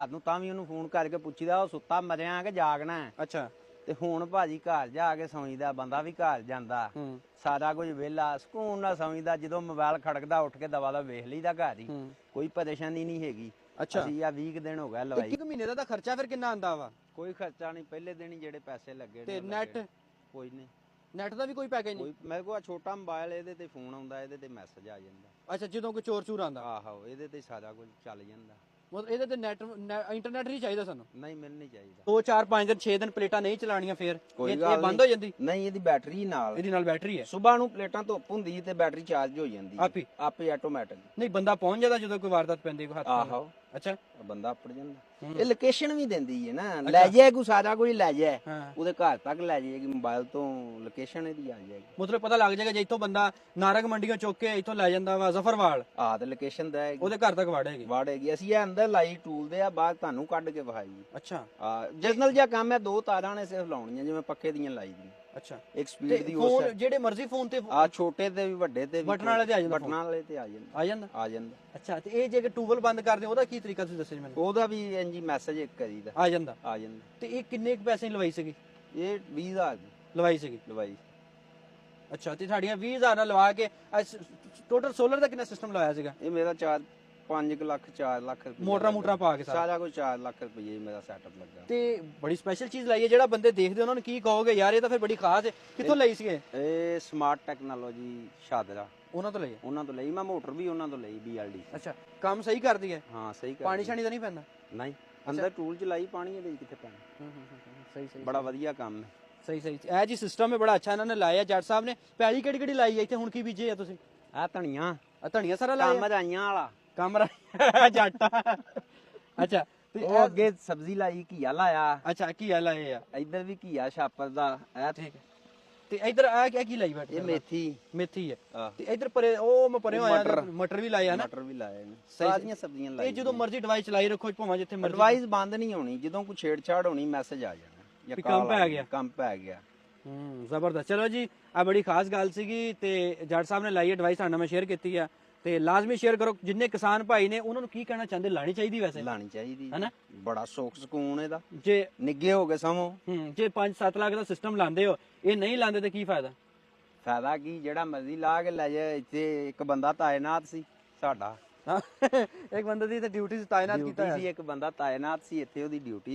ਨੂੰ ਤਾਂ ਵੀ ਉਹਨੂੰ ਫੋਨ ਕਰਕੇ ਪੁੱਛੀਦਾ ਉਹ ਸੁੱਤਾ ਮਰਿਆ ਕਿ ਜਾਗਣਾ ਹੈ। ਅੱਛਾ ਤੇ ਹੁਣ ਭਾਜੀ ਘਰ ਜਾ ਕੇ ਸੌਂਈਦਾ, ਬੰਦਾ ਵੀ ਘਰ ਜਾਂਦਾ, ਸਾਰਾ ਕੁਝ ਵਿਹਲਾ ਸਕੂਨ ਨਾਲ ਸੌਂਈਦਾ। ਜਦੋਂ ਮੋਬਾਈਲ ਖੜਕਦਾ ਉੱਠ ਕੇ ਦਵਾ ਦਾ ਵੇਖ ਲਈਦਾ ਘਰ ਹੀ, ਕੋਈ ਪਰੇਸ਼ਾਨੀ ਨਹੀਂ ਹੈਗੀ। ਅੱਛਾ ਅਸੀਂ ਆ 20 ਦਿਨ ਹੋ ਗਿਆ ਲਵਾਈ। 1 ਮਹੀਨੇ ਦਾ ਖਰਚਾ ਫਿਰ ਕਿੰਨਾ ਆਂਦਾ ਵਾ? ਕੋਈ ਖਰਚਾ ਨਹੀਂ, ਪਹਿਲੇ ਦਿਨ ਹੀ ਜਿਹੜੇ ਪੈਸੇ ਲੱਗੇ ਤੇ ਨੈਟ? ਕੋਈ ਨਹੀਂ, ਨੈਟ ਦਾ ਵੀ ਕੋਈ ਪੈਕੇਜ ਨਹੀਂ? ਮੇਰੇ ਕੋਲ ਛੋਟਾ ਮੋਬਾਈਲ, ਇਹਦੇ ਤੇ ਫੋਨ ਆਉਂਦਾ, ਇਹਦੇ ਤੇ ਮੈਸੇਜ ਆ ਜਾਂਦਾ। ਅੱਛਾ, ਜਦੋਂ ਕੋਈ ਚੋਰ ਚੂਰ ਆਂਦਾ? ਆਹੋ, ਇਹਦੇ ਤੇ ਸਾਰਾ ਕੁਝ ਚੱਲ ਜਾਂਦਾ। ਮਤਲਬ ਇਹਦੇ ਤੇ ਨੈਟ ਇੰਟਰਨੈਟ ਨਹੀਂ ਚਾਹੀਦਾ ਸਾਨੂੰ? ਨਹੀਂ, ਮੈਨੂੰ ਨਹੀਂ ਚਾਹੀਦਾ। 2 4 5 ਦਿਨ 6 ਦਿਨ ਪਲੇਟਾਂ ਨਹੀਂ ਚਲਾਣੀਆਂ ਫਿਰ ਕੋਈ ਇਹ ਬੰਦ ਹੋ ਜਾਂਦੀ? ਨਹੀਂ, ਇਹਦੀ ਬੈਟਰੀ ਨਾਲ, ਇਹਦੀ ਨਾਲ ਬੈਟਰੀ ਹੈ। ਸਵੇਰ ਨੂੰ ਪਲੇਟਾਂ ਧੁੱਪ ਹੁੰਦੀ ਤੇ ਬੈਟਰੀ ਚਾਰਜ ਹੋ ਜਾਂਦੀ ਆਪੇ ਆਪੇ ਆਟੋਮੈਟਿਕ। ਨਹੀਂ, ਬੰਦਾ ਪਹੁੰਚ ਜਾਂਦਾ ਜਦੋਂ ਕੋਈ ਵਾਰਦਾਤ ਪੈਂਦੀ ਕੋਈ ਹੱਥ? ਆਹੋ, ਅੱਛਾ, ਬੰਦਾ ਆਪੜ ਜਾਂਦਾ। ਇਹ ਲੋਕੇਸ਼ਨ ਵੀ ਦਿੰਦੀ ਹੈ ਨਾ, ਲੈ ਜਾਏ ਕੋਈ ਸਾਰਾ ਕੁਝ ਲੈ ਜਾਏ, ਹਾਂ। ਉਹਦੇ ਘਰ ਤੱਕ ਲੈ ਜਾਏਗੀ, ਮੋਬਾਈਲ ਤੋਂ ਲੋਕੇਸ਼ਨ ਇਹਦੀ ਆ ਜਾਏਗੀ। ਮਤਲਬ ਪਤਾ ਲੱਗ ਜਾਏਗਾ ਜੇ ਇੱਥੋਂ ਬੰਦਾ ਨਾਰਗ ਮੰਡੀਆਂ ਚੁੱਕ ਕੇ ਇੱਥੋਂ ਲੈ ਜਾਂਦਾ ਵਾ ਜ਼ਫਰਵਾਲ, ਆਹ ਤੇ ਲੋਕੇਸ਼ਨ ਦਾ ਉਹਦੇ ਘਰ ਤੱਕ ਵਾੜੇਗੀ। ਵਾੜੇਗੀ। ਅਸੀਂ ਇਹ ਅੰਦਰ ਲਾਈ ਟੂਲ ਦੇ ਆ, ਬਾਹਰ ਤੁਹਾਨੂੰ ਕੱਢ ਕੇ ਵਿਖਾਈ। ਅੱਛਾ, ਜਰਨਲ ਜਿਹਾ ਕੰਮ ਹੈ, 2 ਤਾਰਾਂ ਨੇ ਸਿਰਫ ਲਾਉਣੀਆਂ, ਜਿਵੇਂ ਪੱਖੇ ਦੀਆਂ ਲਾਈ ਦੀਆਂ। ਅੱਛਾ, ਇੱਕ ਸਪੀਡ ਦੀ ਫੋਨ ਜਿਹੜੇ ਮਰਜ਼ੀ ਫੋਨ ਤੇ ਆ, ਛੋਟੇ ਤੇ ਵੀ ਵੱਡੇ ਤੇ ਵੀ, ਬਟਨ ਵਾਲੇ ਤੇ ਆ ਜਾਂਦਾ, ਬਟਨਾਂ ਵਾਲੇ ਤੇ ਆ ਜਾਂਦਾ, ਆ ਜਾਂਦਾ। ਆ ਜਾਂਦਾ। ਅੱਛਾ, ਤੇ ਇਹ ਜੇ ਟਿਊਬਲ ਬੰਦ ਕਰਦੇ ਉਹਦਾ ਕੀ ਤਰੀਕਾ ਤੁਸੀਂ ਦੱਸੋ ਜੀ ਮੈਨੂੰ? ਉਹਦਾ ਵੀ ਇੰਜ ਹੀ ਮੈਸੇਜ ਇੱਕ ਕਰੀਦਾ, ਆ ਜਾਂਦਾ। ਆ ਜਾਂਦਾ। ਤੇ ਇਹ ਕਿੰਨੇ ਕੁ ਪੈਸੇ ਲਵਾਈ ਸੀਗੀ? ਇਹ 20,000 ਦੀ ਲਵਾਈ ਸੀਗੀ? ਲਵਾਈ। ਅੱਛਾ, ਤੇ ਸਾਡੀਆਂ 20,000 ਨਾਲ ਲਵਾ ਕੇ ਟੋਟਲ ਸੋਲਰ ਦਾ ਕਿੰਨਾ ਸਿਸਟਮ ਲਾਇਆ ਸੀਗਾ? ਇਹ ਮੇਰਾ 5 ਲੱਖ 4 ਲੱਖ ਰੁਪਏ, ਮੋਟਰਾਂ ਪਾ ਕੇ ਸਾਰਾ ਕੁਝ 4 ਲੱਖ ਰੁਪਏ ਮੇਰਾ ਸੈਟਅਪ ਲੱਗਾ। ਤੇ ਬੜੀ ਸਪੈਸ਼ਲ ਚੀਜ਼ ਲਾਈ ਹੈ, ਜਿਹੜਾ ਬੰਦੇ ਦੇਖਦੇ ਉਹਨਾਂ ਨੂੰ ਕੀ ਕਹੋਗੇ ਯਾਰ ਇਹ ਤਾਂ ਫਿਰ ਬੜੀ ਖਾਸ ਹੈ? ਕਿੱਥੋਂ ਲਈ ਸੀਗੇ? ਇਹ ਸਮਾਰਟ ਟੈਕਨੋਲੋਜੀ ਸ਼ਾਦਰਾ, ਉਹਨਾਂ ਤੋਂ ਲਈ? ਉਹਨਾਂ ਤੋਂ ਲਈ। ਮੈਂ ਮੋਟਰ ਵੀ ਉਹਨਾਂ ਤੋਂ ਲਈ, BLD। ਅੱਛਾ, ਕੰਮ ਸਹੀ ਕਰਦੀ ਹੈ? ਹਾਂ, ਸਹੀ ਕਰ। ਪਾਣੀ ਛਾਣੀ ਤਾਂ ਨਹੀਂ ਪੈਂਦਾ? ਨਹੀਂ, ਅੰਦਰ ਟੂਲ ਚ ਲਾਈ, ਪਾਣੀ ਇਹਦੇ ਕਿੱਥੇ ਪੈਣਾ। ਸਹੀ ਸਹੀ, ਬੜਾ ਵਧੀਆ ਕੰਮ ਹੈ। ਸਹੀ ਸਹੀ, ਇਹ ਜੀ ਸਿਸਟਮ ਹੈ, ਬੜਾ ਅੱਛਾ ਇਹਨਾਂ ਨੇ ਲਾਇਆ। ਜੱਟ ਸਾਹਿਬ ਨੇ ਪੈਲੀ ਕਿਹੜੀ ਕਿਹੜੀ ਲਾਈ ਹੈ ਇੱਥੇ? ਹੁਣ ਕੀ ਬੀਜੇ ਆ ਤੁਸੀਂ? ਆ ਧਨੀਆ, ਆ ਧਨੀਆ ਸਾਰਾ ਲਾਇਆ? ਕੰਮ ਰਾਈਆਂ ਵਾਲਾ ਕੰਮ ਜੱਟ। ਅੱਛਾ, ਤੇ ਉਹ ਅੱਗੇ ਸਬਜ਼ੀ ਲਾਈ, ਘੀਆ ਲਾਇਆ। ਅੱਛਾ, ਘੀਆ ਲਾਏ ਆ? ਇੱਧਰ ਵੀ ਘੀਆ ਛਾਪਰ ਦਾ। ਇਹ ਠੀਕ ਹੈ। ਤੇ ਇੱਧਰ ਆ ਕੀ ਲਾਈ ਬੈਠੇ? ਇਹ ਮੇਥੀ, ਮੇਥੀ ਹੈ। ਆਹ, ਤੇ ਇੱਧਰ ਪਰੇ ਉਹ ਮੈਂ ਪਰੇ ਆਇਆ, ਮਟਰ ਵੀ ਲਾਏ ਆ ਨਾ? ਮਟਰ ਵੀ ਲਾਏ ਨੇ, ਸਹੀ। ਸਾਰੀਆਂ ਸਬਜ਼ੀਆਂ ਲਾਈ। ਇਹ ਜਦੋਂ ਮਰਜ਼ੀ ਡਿਵਾਈਸ ਚਲਾਈ ਰੱਖੋ, ਭਾਵੇਂ ਜਿੱਥੇ ਮਰਜ਼ੀ। ਡਿਵਾਈਸ ਬੰਦ ਨਹੀਂ ਹੋਣੀ, ਜਦੋਂ ਕੋਈ ਛੇੜਛਾੜ ਹੋਣੀ ਮੈਸੇਜ ਆ ਜਾਣਾ, ਜਾਂ ਕੰਮ ਪੈ ਗਿਆ, ਕੰਮ ਪੈ ਗਿਆ। ਜ਼ਬਰਦਸਤ। ਚਲੋ ਜੀ, ਆ ਬੜੀ ਖਾਸ ਗੱਲ ਸੀਗੀ ਤੇ ਜੱਟ ਸਾਹਿਬ ਨੇ ਲਾਈ ਹੈ ਡਿਵਾਈਸ, ਸਾਡੇ ਨਾਲ ਮੈਂ ਸ਼ੇਅਰ ਕੀਤੀ ਆ, ਤੇ ਲਾਜ਼ਮੀ ਸ਼ੇਅਰ ਕਰੋ। ਜਿੰਨੇ ਕਿਸਾਨ ਭਾਈ ਨੇ ਉਹਨਾਂ ਨੂੰ ਕੀ ਕਹਿਣਾ ਚਾਹੁੰਦੇ? ਲਾਣੀ ਚਾਹੀਦੀ ਵੈਸੇ? ਲਾਣੀ ਚਾਹੀਦੀ ਹੈ ਨਾ? ਬੜਾ ਸੁੱਖ ਸਕੂਨ ਇਹਦਾ, ਜੇ ਨਿੱਗੇ ਹੋ ਕੇ ਸਮੋ। ਜੇ 5-7 ਲੱਖ ਦਾ ਸਿਸਟਮ ਲਾਉਂਦੇ ਹੋ, ਇਹ ਨਹੀਂ ਲਾਉਂਦੇ ਤੇ ਕੀ ਫਾਇਦਾ? ਫਾਇਦਾ ਕੀ, ਜਿਹੜਾ ਮਰਜ਼ੀ ਲਾ ਕੇ ਲੈ ਜਾਏ। ਇੱਥੇ ਇੱਕ ਬੰਦਾ ਤਾਇਨਾਤ ਸੀ ਸਾਡਾ, ਇੱਕ ਬੰਦੇ ਦੀ ਤੇ ਡਿਊਟੀ ਤਾਇਨਾਤ ਕੀਤਾ ਸੀ, ਇੱਕ ਬੰਦਾ ਤਾਇਨਾਤ ਸੀ ਇੱਥੇ, ਉਹਦੀ ਡਿਊਟੀ